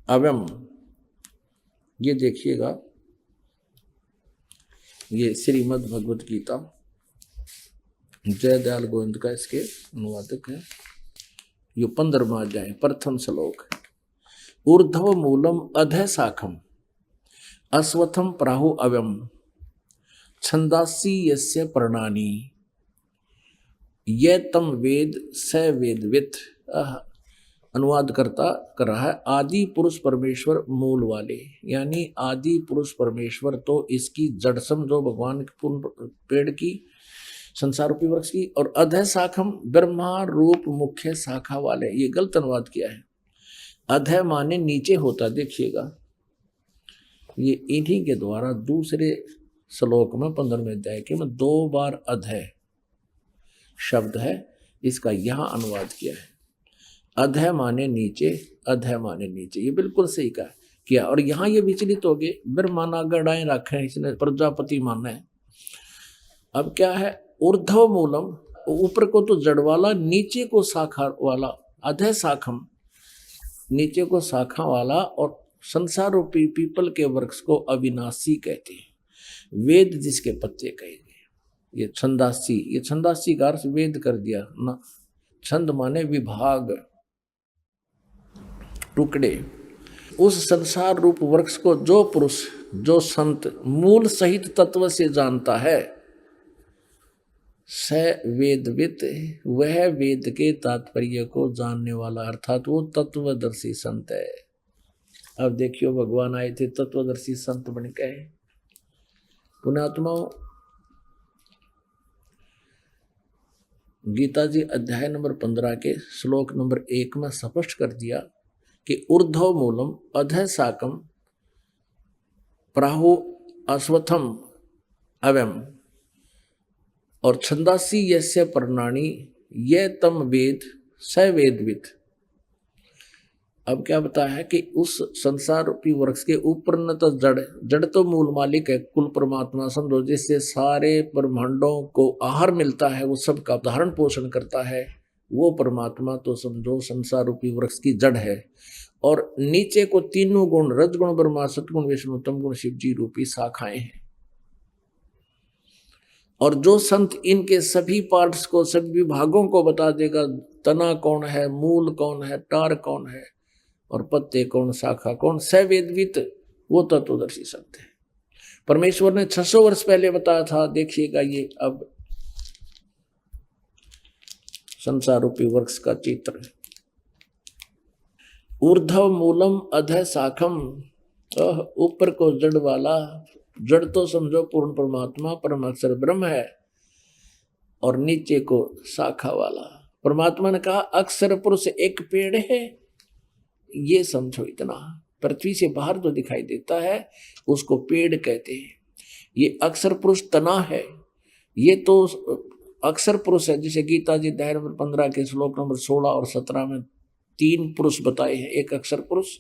अव्यम। ये देखिएगा, ये श्रीमद् भगवत गीता, जय दयाल गोविंद का इसके अनुवादक है। ये 15वां अध्याय प्रथम श्लोक, ऊर्ध्व मूलम अधः शाखम अश्वत्थम प्राहु अव्यम छंदासी यस्य पर्णानि ये तम वेद स वेदवित। अनुवाद करता कर रहा है, आदि पुरुष परमेश्वर मूल वाले, यानी आदि पुरुष परमेश्वर तो इसकी जड़ समझो भगवान के पूर्ण पेड़ की, संसार रूपी वृक्ष की, और अधः शाखम ब्रह्मा रूप मुख्य शाखा वाले। ये गलत अनुवाद किया है, अधः माने नीचे होता। देखिएगा, ये इन्हीं के द्वारा दूसरे श्लोक में 15वें अध्याय के में 2 बार अधः शब्द है, इसका यहाँ अनुवाद किया है। अधः माने नीचे, अधः माने नीचे, ये बिल्कुल सही कहा किया। और यहाँ ये विचलित हो गए, ब्रह्माना गड़ाएं रखे, इसने प्रजापति माना है। अब क्या है, ऊर्ध्व मूलम, ऊपर को तो जड़ वाला, नीचे को शाखा वाला, अधः शाखम नीचे को शाखा वाला, और संसार रूपी पीपल के वृक्ष को अविनाशी कहते हैं, वेद जिसके पत्ते कहे गए। ये छंदासी, ये छंदासी का अर्थ वेद कर दिया ना, छंद माने विभाग, टुकड़े। उस संसार रूप वृक्ष को जो पुरुष, जो संत मूल सहित तत्व से जानता है, स वेदवित, वह वेद के तात्पर्य को जानने वाला, अर्थात वो तत्वदर्शी संत है। अब देखियो, भगवान आए थे तत्वदर्शी संत बन के। पुण्यात्माओं, गीता जी अध्याय नंबर 15 के श्लोक नंबर 1 में स्पष्ट कर दिया कि ऊर्ध्व मूलम अधः शाकम प्राहु अश्वत्थम अव्यम और छंदासी यस्य पर्णानि ये तम वेद स वेदवित। अब क्या बताया है कि उस संसार रूपी वृक्ष के ऊपर न तो जड़, जड़ तो मूल मालिक है, कुल परमात्मा समझो, जिससे सारे ब्रह्मांडों को आहार मिलता है, वो सबका धारण पोषण करता है, वो परमात्मा तो समझो संसार रूपी वृक्ष की जड़ है। और नीचे को तीनों गुण, रजगुण ब्रह्मा, सतगुण विष्णु, तम गुण शिव जी रूपी शाखाएं हैं। और जो संत इनके सभी पार्ट्स को, सभी भागों को बता देगा, तना कौन है, मूल कौन है, टार कौन है, और पत्ते कौन, शाखा कौन, सवेदवित, वो तत्वदर्शी संत है। परमेश्वर ने 600 वर्ष पहले बताया था। देखिएगा, ये अब संसार रूपी वृक्ष का चित्र। ऊर्ध्व मूलम अधः शाखम, ऊपर को जड़ वाला, जड़ तो समझो पूर्ण परमात्मा परम अक्षर ब्रह्म है, और नीचे को शाखा वाला। परमात्मा ने कहा अक्षर पुरुष एक पेड़ है, ये समझो इतना। पृथ्वी से बाहर जो दिखाई देता है उसको पेड़ कहते हैं। ये अक्षर पुरुष तना है, ये तो अक्षर पुरुष है। जिसे गीता जी अध्याय नंबर 15 के श्लोक नंबर 16 और 17 में 3 पुरुष बताए हैं, एक अक्षर पुरुष,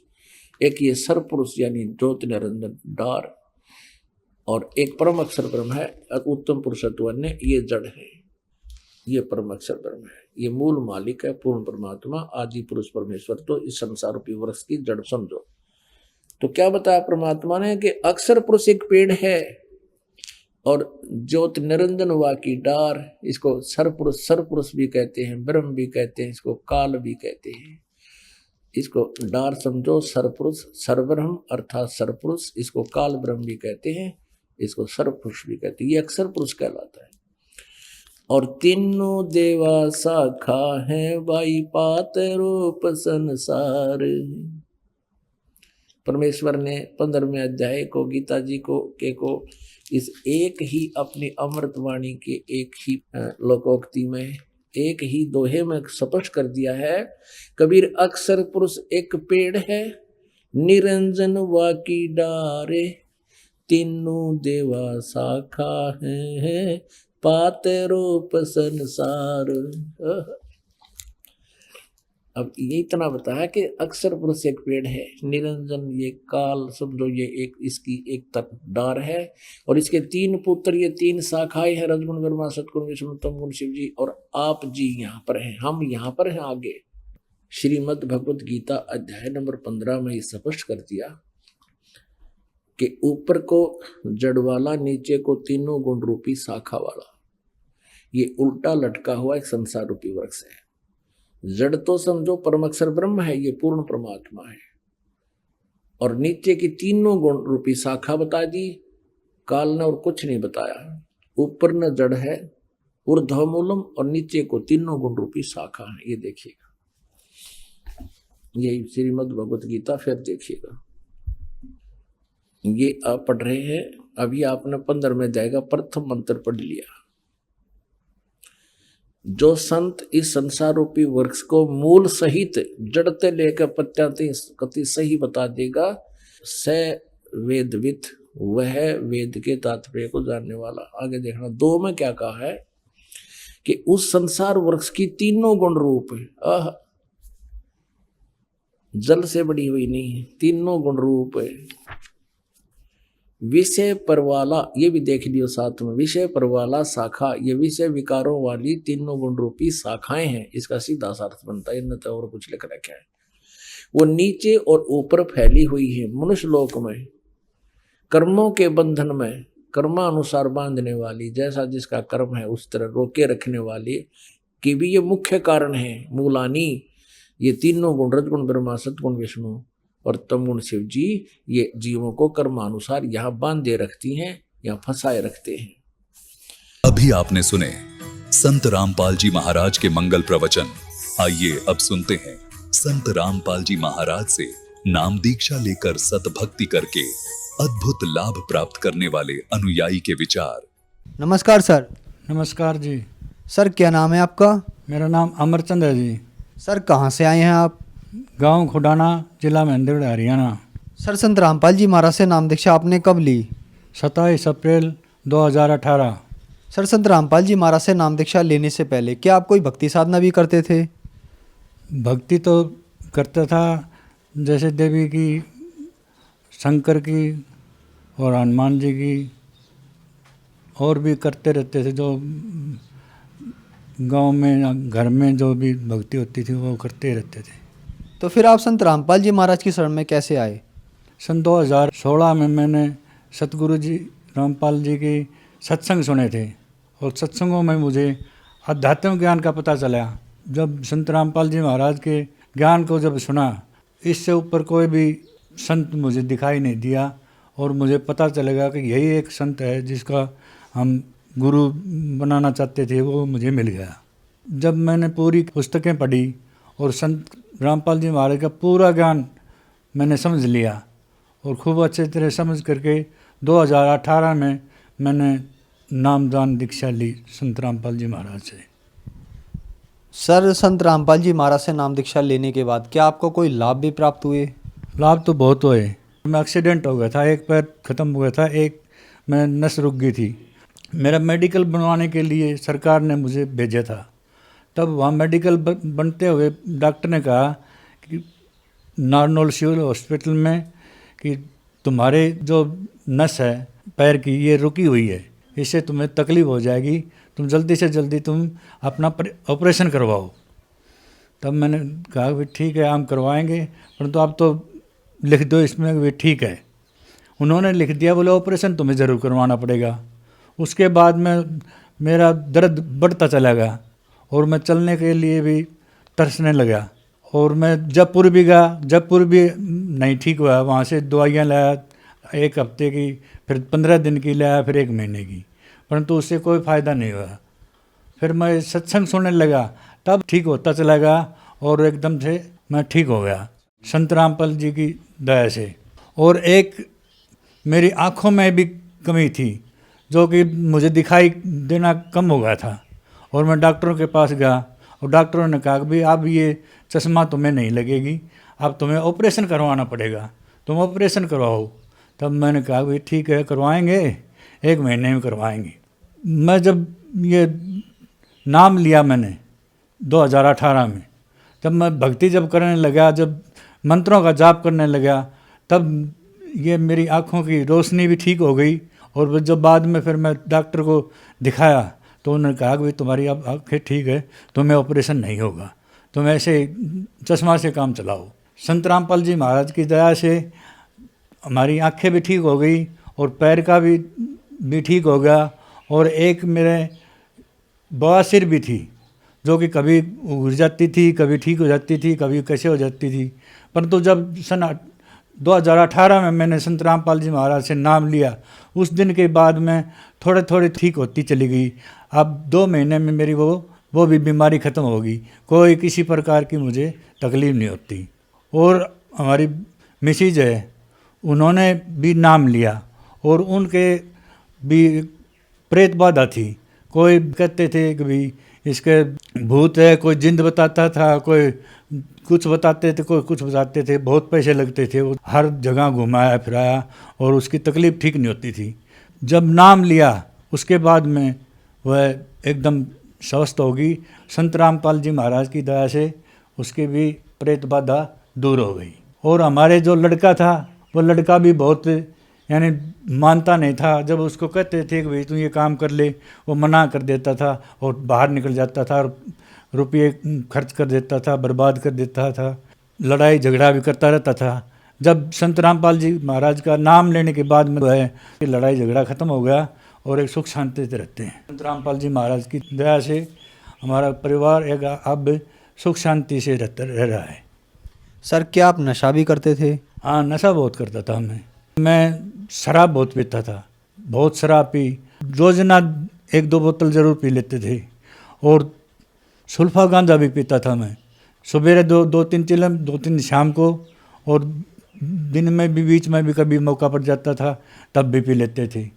एक ये सर पुरुष यानी ज्योत निरंजन डार, और एक परम अक्षर ब्रह्म है, उत्तम पुरुषत्व अन्य, ये जड़ है, ये परम अक्षर ब्रह्म है, ये मूल मालिक है, पूर्ण परमात्मा आदि पुरुष परमेश्वर तो इस संसार रूपी वृक्ष की जड़ समझो। तो क्या बताया परमात्मा ने कि अक्षर पुरुष एक पेड़ है, और ज्योत निरंजन वा की डार, इसको सर पुरुष भी कहते हैं, ब्रह्म भी कहते हैं, इसको काल भी कहते हैं। इसको डार समझो, सरपुरुष, सरब्रह्म अर्थात सरपुरुष, इसको काल ब्रह्म भी कहते हैं, इसको सरपुरुष भी कहते हैं। ये अक्षर पुरुष कहलाता है। और तीनों देवा शाखा है, बाई पात रूप संसार। परमेश्वर ने 15वें अध्याय को, गीता जी को इस एक ही अपनी अमृतवाणी के एक ही लोकोक्ति में, एक ही दोहे में स्पष्ट कर दिया है। कबीर अक्षर पुरुष एक पेड़ है, निरंजन वा की डारे, तीनों देवा शाखा है, पात रूप संसार। अब ये इतना बताया कि अक्षर पुरुष एक पेड़ है, निरंजन ये काल, समझो ये एक इसकी एक डार है, और इसके 3 पुत्र, ये 3 शाखाएं हैं, रजगुण ब्रह्मा, सतगुण विष्णु, तमगुण शिव जी, और आप जी यहाँ पर हैं, हम यहाँ पर हैं। आगे श्रीमद् भगवत गीता अध्याय नंबर 15 में स्पष्ट कर दिया कि ऊपर को जड़ वाला, नीचे को तीनों गुण रूपी शाखा वाला, ये उल्टा लटका हुआ एक संसार रूपी वृक्ष है। जड़ तो समझो परमअक्षर ब्रह्म है, ये पूर्ण परमात्मा है, और नीचे की तीनों गुण रूपी शाखा बता दी काल ने, और कुछ नहीं बताया। ऊपर न जड़ है, ऊर्ध्वमूलम, और नीचे को तीनों गुण रूपी शाखा है। ये देखिएगा, यही श्रीमद् भगवत गीता, फिर देखिएगा। ये आप पढ़ रहे हैं, अभी आपने 15 में जाएगा, प्रथम मंत्र पढ़ लिया। जो संत इस संसार रूपी वृक्ष को मूल सहित जड़ते लेकर पत्याति सही बता देगा, स वेदवित, वह वेद के तात्पर्य को जानने वाला। आगे देखना 2 में क्या कहा है कि उस संसार वृक्ष की तीनों गुण रूप है, जल से बड़ी हुई नहीं, तीनों गुण रूप है। विषय परवाला, ये भी देख लियो साथ में, विषय परवाला शाखा, ये विषय विकारों वाली तीनों गुण रूपी शाखाएं हैं। इसका सीधा सा अर्थ बनता है, इनमें तो और कुछ लिख रखा है। वो नीचे और ऊपर फैली हुई है मनुष्य लोक में, कर्मों के बंधन में, कर्मानुसार बांधने वाली, जैसा जिसका कर्म है उस तरह रोके रखने वाली, कि भी ये मुख्य कारण है। मूलानी, ये तीनों गुण, रजगुण ब्रह्मा, सतगुण विष्णु और तमगुण शिव जी, ये जीवों को कर्मानुसार यहाँ बांधे रखती हैं, यहाँ फंसाए रखते हैं। अभी आपने सुने संत रामपाल जी महाराज के मंगल प्रवचन। आइए अब सुनते हैं संत रामपाल जी महाराज से नाम दीक्षा लेकर सतभक्ति करके अद्भुत लाभ प्राप्त करने वाले अनुयायी के विचार। नमस्कार सर। नमस्कार जी। सर क्या नाम है आपका? मेरा नाम अमरचंद है जी। सर कहाँ से आए हैं आप? गांव खुडाना, जिला महेंद्रगढ़, हरियाणा। सर संत रामपाल जी महाराज से नाम दीक्षा आपने कब ली? 27 अप्रैल 2018। सर संत रामपाल जी महाराज से नाम दीक्षा लेने से पहले क्या आप कोई भक्ति साधना भी करते थे? भक्ति तो करता था, जैसे देवी की, शंकर की और हनुमान जी की, और भी करते रहते थे। जो गांव में, घर में जो भी भक्ति होती थी वो करते रहते थे। तो फिर आप संत रामपाल जी महाराज की शरण में कैसे आए? सन 2016 में मैंने सतगुरु जी रामपाल जी की सत्संग सुने थे, और सत्संगों में मुझे आध्यात्मिक ज्ञान का पता चला। जब संत रामपाल जी महाराज के ज्ञान को जब सुना, इससे ऊपर कोई भी संत मुझे दिखाई नहीं दिया, और मुझे पता चलेगा कि यही एक संत है जिसका हम गुरु बनाना चाहते थे, वो मुझे मिल गया। जब मैंने पूरी पुस्तकें पढ़ी और संत रामपाल जी महाराज का पूरा ज्ञान मैंने समझ लिया, और खूब अच्छे तरह समझ करके 2018 में मैंने नामदान दीक्षा ली संत रामपाल जी महाराज से। सर संत रामपाल जी महाराज से नाम दीक्षा लेने के बाद क्या आपको कोई लाभ भी प्राप्त हुए? लाभ तो बहुत हुए। मैं एक्सीडेंट हो गया था, एक पैर ख़त्म हो गया था, एक मैं नस रुक गई थी। मेरा मेडिकल बनवाने के लिए सरकार ने मुझे भेजा था। तब वहाँ मेडिकल बनते हुए डॉक्टर ने कहा कि नारनौल सिविल हॉस्पिटल में कि तुम्हारे जो नस है पैर की, ये रुकी हुई है, इससे तुम्हें तकलीफ़ हो जाएगी, तुम जल्दी से जल्दी तुम अपना ऑपरेशन करवाओ। तब मैंने कहा भाई ठीक है, हम करवाएंगे, परंतु आप तो लिख दो इसमें भी ठीक है। उन्होंने लिख दिया, बोले ऑपरेशन तुम्हें ज़रूर करवाना पड़ेगा। उसके बाद में मेरा दर्द बढ़ता चला गया, और मैं चलने के लिए भी तरसने लगा, और मैं जयपुर भी गया, जयपुर भी नहीं ठीक हुआ। वहाँ से दवाइयाँ लाया, 1 हफ्ते की, फिर 15 दिन की लाया, फिर 1 महीने की, परंतु उससे कोई फ़ायदा नहीं हुआ। फिर मैं सत्संग सुनने लगा, तब ठीक होता चला गया, और एकदम से मैं ठीक हो गया संत रामपाल जी की दया से। और एक मेरी आँखों में भी कमी थी, जो कि मुझे दिखाई देना कम हो गया था, और मैं डॉक्टरों के पास गया, और डॉक्टरों ने कहा कि भाई अब ये चश्मा तुम्हें नहीं लगेगी, अब तुम्हें ऑपरेशन करवाना पड़ेगा, तुम ऑपरेशन करवाओ। तब मैंने कहा भाई ठीक है, करवाएंगे, 1 महीने में करवाएंगे। मैं जब ये नाम लिया मैंने 2018 में, जब मैं भक्ति जब करने लगा, जब मंत्रों का जाप करने लगा, तब ये मेरी आँखों की रोशनी भी ठीक हो गई। और जब बाद में फिर मैं डॉक्टर को दिखाया तो उन्होंने कहा कि भाई तुम्हारी अब आँखें ठीक है, तुम्हें ऑपरेशन नहीं होगा, तुम ऐसे चश्मा से काम चलाओ। संत रामपाल जी महाराज की दया से हमारी आँखें भी ठीक हो गई और पैर का भी ठीक हो गया। और एक मेरे बवासीर भी थी जो कि कभी उड़ जाती थी, कभी ठीक हो जाती थी, कभी कैसे हो जाती थी। परंतु जब सन 2018 में मैंने संत रामपाल जी महाराज से नाम लिया, उस दिन के बाद में थोड़े थोड़े ठीक होती चली गई। अब 2 महीने में मेरी वो भी बीमारी ख़त्म हो गई, कोई किसी प्रकार की मुझे तकलीफ़ नहीं होती। और हमारी मिसेज है, उन्होंने भी नाम लिया और उनके भी प्रेत बाधा थी। कोई कहते थे कि भाई इसके भूत है, कोई जिंद बताता था, कोई कुछ बताते थे, कोई कुछ बताते थे। बहुत पैसे लगते थे, वो हर जगह घुमाया फिराया और उसकी तकलीफ़ ठीक नहीं होती थी। जब नाम लिया उसके बाद में वह एकदम स्वस्थ होगी। संत रामपाल जी महाराज की दया से उसकी भी प्रेत बाधा दूर हो गई। और हमारे जो लड़का था, वो लड़का भी बहुत यानी मानता नहीं था। जब उसको कहते थे कि भाई तू ये काम कर ले, वो मना कर देता था और बाहर निकल जाता था और रुपये खर्च कर देता था, बर्बाद कर देता था, लड़ाई झगड़ा भी करता रहता था। जब संत रामपाल जी महाराज का नाम लेने के बाद में है लड़ाई झगड़ा ख़त्म हो गया और एक सुख शांति से रहते हैं। संत रामपाल जी महाराज की दया से हमारा परिवार एक अब सुख शांति से रह रहा है। सर क्या आप नशा भी करते थे? हाँ, नशा बहुत करता था मैं शराब बहुत पीता था, बहुत शराब पी, रोजाना 1-2 बोतल ज़रूर पी लेते थे। और सुल्फा गांजा भी पीता था मैं, सवेरे 2-3 चिलम, 2-3 शाम को, और दिन में भी बीच में भी कभी मौका पड़ जाता था तब भी पी लेते थे।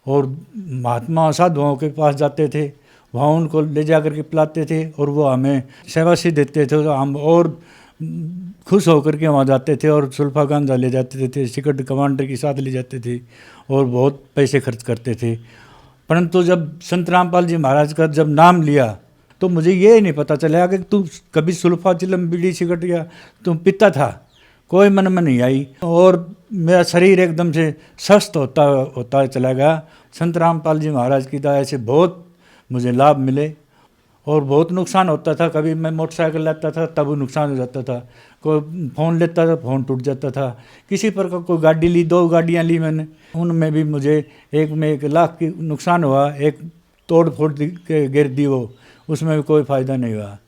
और महात्मा साधुओं के पास जाते थे, वहाँ उनको ले जा कर के पिलाते थे और वो हमें सेवासी देते थे। तो हम और खुश होकर के वहाँ जाते थे और सुल्फा गांजा ले जाते थे, सिकट कमांडर के साथ ले जाते थे और बहुत पैसे खर्च करते थे। परंतु जब संत रामपाल जी महाराज का जब नाम लिया तो मुझे ये नहीं पता चला कि तू कभी सुल्फा चिलम बीड़ी सिगरेट या तुम पीता था, कोई मन में नहीं आई। और मेरा शरीर एकदम से स्वस्थ होता चला गया। संत रामपाल जी महाराज की दया से बहुत मुझे लाभ मिले। और बहुत नुकसान होता था, कभी मैं मोटरसाइकिल लेता था तब वो नुकसान हो जाता था, कोई फ़ोन लेता था फ़ोन टूट जाता था, किसी प्रकार कोई गाड़ी ली, 2 गाड़ियाँ ली मैंने, उनमें भी मुझे एक में 1 लाख की नुकसान हुआ, एक तोड़ फोड़ के गिर दी, वो उसमें भी कोई फ़ायदा नहीं हुआ।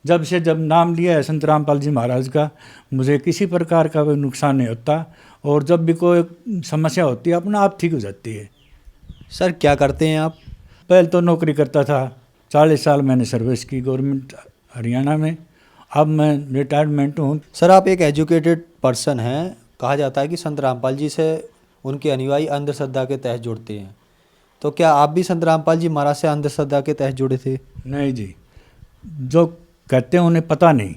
जब नाम लिया है संत रामपाल जी महाराज का, मुझे किसी प्रकार का कोई नुकसान नहीं होता और जब भी कोई समस्या होती है अपना आप ठीक हो जाती है। सर क्या करते हैं आप? पहले तो नौकरी करता था, 40 साल मैंने सर्विस की गवर्नमेंट हरियाणा में, अब मैं रिटायरमेंट हूँ। सर आप एक एजुकेटेड पर्सन हैं, कहा जाता है कि संत रामपाल जी से उनके अनुयायी अंधश्रद्धा के तहत जुड़ते हैं, तो क्या आप भी संत रामपाल जी महाराज से अंधश्रद्धा के तहत जुड़े थे? नहीं जी, जो कहते हैं उन्हें पता नहीं।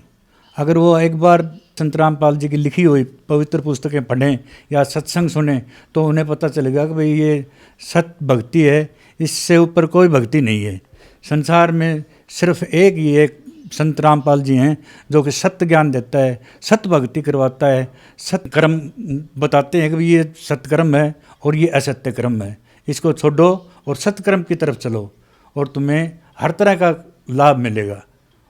अगर वो एक बार संत रामपाल जी की लिखी हुई पवित्र पुस्तकें पढ़ें या सत्संग सुने तो उन्हें पता चलेगा कि भाई ये सत्य भक्ति है, इससे ऊपर कोई भक्ति नहीं है। संसार में सिर्फ एक ही एक संत रामपाल जी हैं जो कि सत्य ज्ञान देता है, सत्य भक्ति करवाता है, सत्य कर्म बताते हैं कि भाई ये सत्य कर्म है और ये असत्य कर्म है, इसको छोड़ो और सत्य कर्म की तरफ चलो और तुम्हें हर तरह का लाभ मिलेगा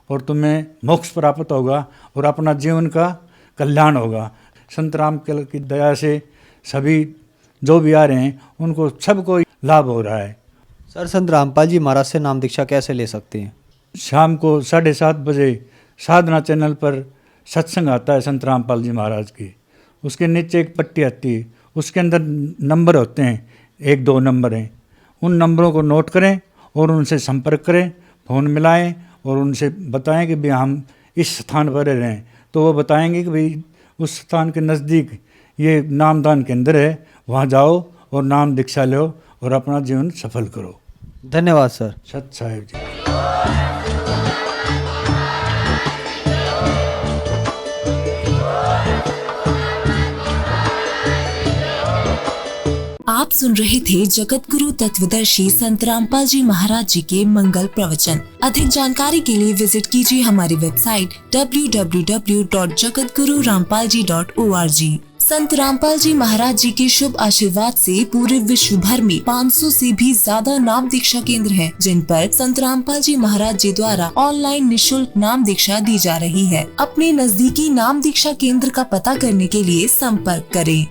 और तुम्हें मोक्ष प्राप्त होगा और अपना जीवन का कल्याण होगा। संत राम की दया से सभी जो भी आ रहे हैं उनको सबको लाभ हो रहा है। सर संत रामपाल जी महाराज से नाम दीक्षा कैसे ले सकते हैं? शाम को 7:30 बजे साधना चैनल पर सत्संग आता है संत रामपाल जी महाराज की, उसके नीचे एक पट्टी आती है, उसके अंदर नंबर होते हैं, 1-2 नंबर हैं, उन नंबरों को नोट करें और उनसे संपर्क करें, फ़ोन मिलाएं और उनसे बताएं कि भाई हम इस स्थान पर रहें, तो वो बताएंगे कि भाई उस स्थान के नज़दीक ये नामदान केंद्र है, वहाँ जाओ और नाम दीक्षा लो और अपना जीवन सफल करो। धन्यवाद सर। सत साहिब जी। आप सुन रहे थे जगत गुरु तत्वदर्शी संत रामपाल जी महाराज जी के मंगल प्रवचन। अधिक जानकारी के लिए विजिट कीजिए हमारी वेबसाइट www.jagatgururampalji.org। संत रामपाल जी महाराज जी के शुभ आशीर्वाद से पूरे विश्व भर में 500 से भी ज्यादा नाम दीक्षा केंद्र हैं, जिन पर संत रामपाल जी महाराज जी द्वारा ऑनलाइन निशुल्क नाम दीक्षा दी जा रही है। अपने नजदीकी नाम दीक्षा केंद्र का पता करने के लिए संपर्क करें।